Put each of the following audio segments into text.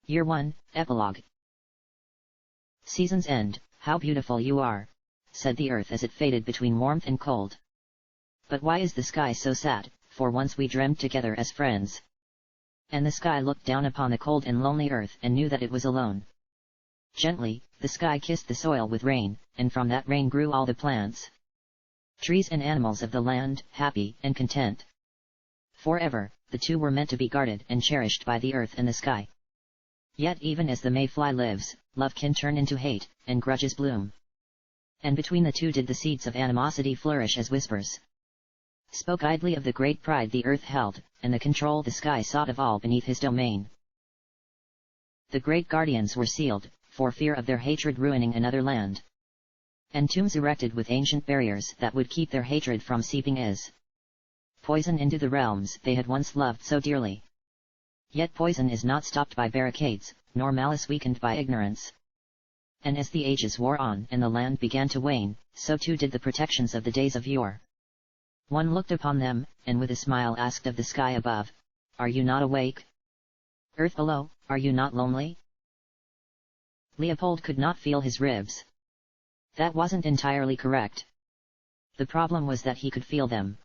Year 1, Epilogue. Season's end, how beautiful you are, said the earth as it faded between warmth and cold. But why is the sky so sad, for once we dreamt together as friends. And the sky looked down upon the cold and lonely earth and knew that it was alone. Gently, the sky kissed the soil with rain, and from that rain grew all the plants, trees and animals of the land, happy and content. Forever, the two were meant to be guarded and cherished by the earth and the sky. Yet even as the mayfly lives, love can turn into hate, and grudges bloom. And between the two did the seeds of animosity flourish as whispers spoke idly of the great pride the earth held, and the control the sky sought of all beneath his domain. The great guardians were sealed, for fear of their hatred ruining another land. And tombs erected with ancient barriers that would keep their hatred from seeping as poison into the realms they had once loved so dearly. Yet poison is not stopped by barricades, nor malice weakened by ignorance. And as the ages wore on and the land began to wane, so too did the protections of the days of yore. One looked upon them, and with a smile asked of the sky above, "Are you not awake? Earth below, are you not lonely?" Leopold could not feel his ribs. That wasn't entirely correct. The problem was that he could feel them.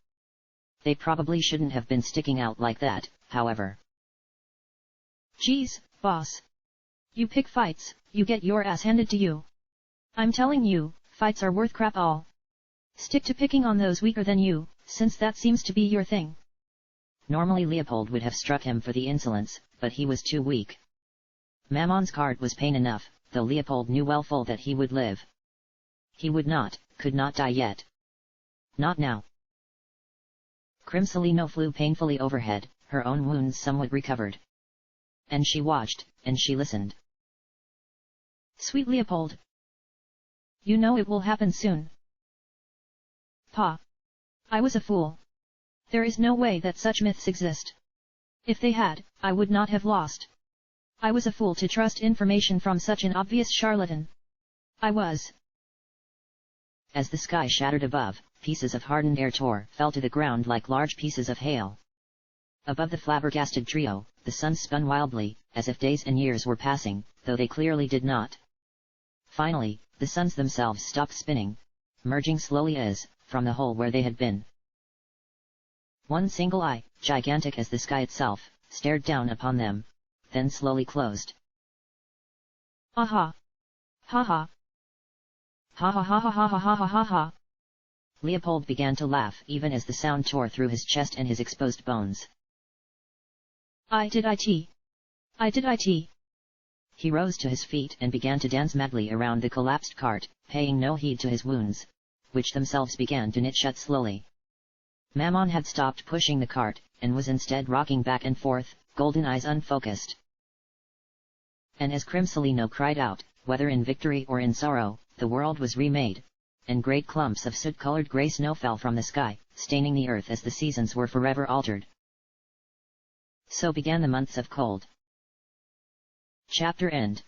They probably shouldn't have been sticking out like that, however. "Geez, boss. You pick fights, you get your ass handed to you. I'm telling you, fights are worth crap all. Stick to picking on those weaker than you, since that seems to be your thing." Normally Leopold would have struck him for the insolence, but he was too weak. Mammon's card was pain enough, though Leopold knew well full that he would live. He could not die yet. Not now. Crimsolino flew painfully overhead, her own wounds somewhat recovered. And she watched, and she listened. "Sweet Leopold. You know it will happen soon." "Pa. I was a fool. There is no way that such myths exist. If they had, I would not have lost. I was a fool to trust information from such an obvious charlatan. I was." As the sky shattered above, pieces of hardened air fell to the ground like large pieces of hail. Above the flabbergasted trio, the sun spun wildly, as if days and years were passing, though they clearly did not. Finally, the suns themselves stopped spinning, merging slowly as, from the hole where they had been. One single eye, gigantic as the sky itself, stared down upon them, then slowly closed. "Aha! Ha ha! Ha ha ha ha ha ha ha ha ha ha!" Leopold began to laugh even as the sound tore through his chest and his exposed bones. I did it. He rose to his feet and began to dance madly around the collapsed cart, paying no heed to his wounds, which themselves began to knit shut slowly. Mammon had stopped pushing the cart, and was instead rocking back and forth, golden eyes unfocused. And as Crimsolino cried out, whether in victory or in sorrow, the world was remade, and great clumps of soot-colored grey snow fell from the sky, staining the earth as the seasons were forever altered. So began the months of cold. Chapter end.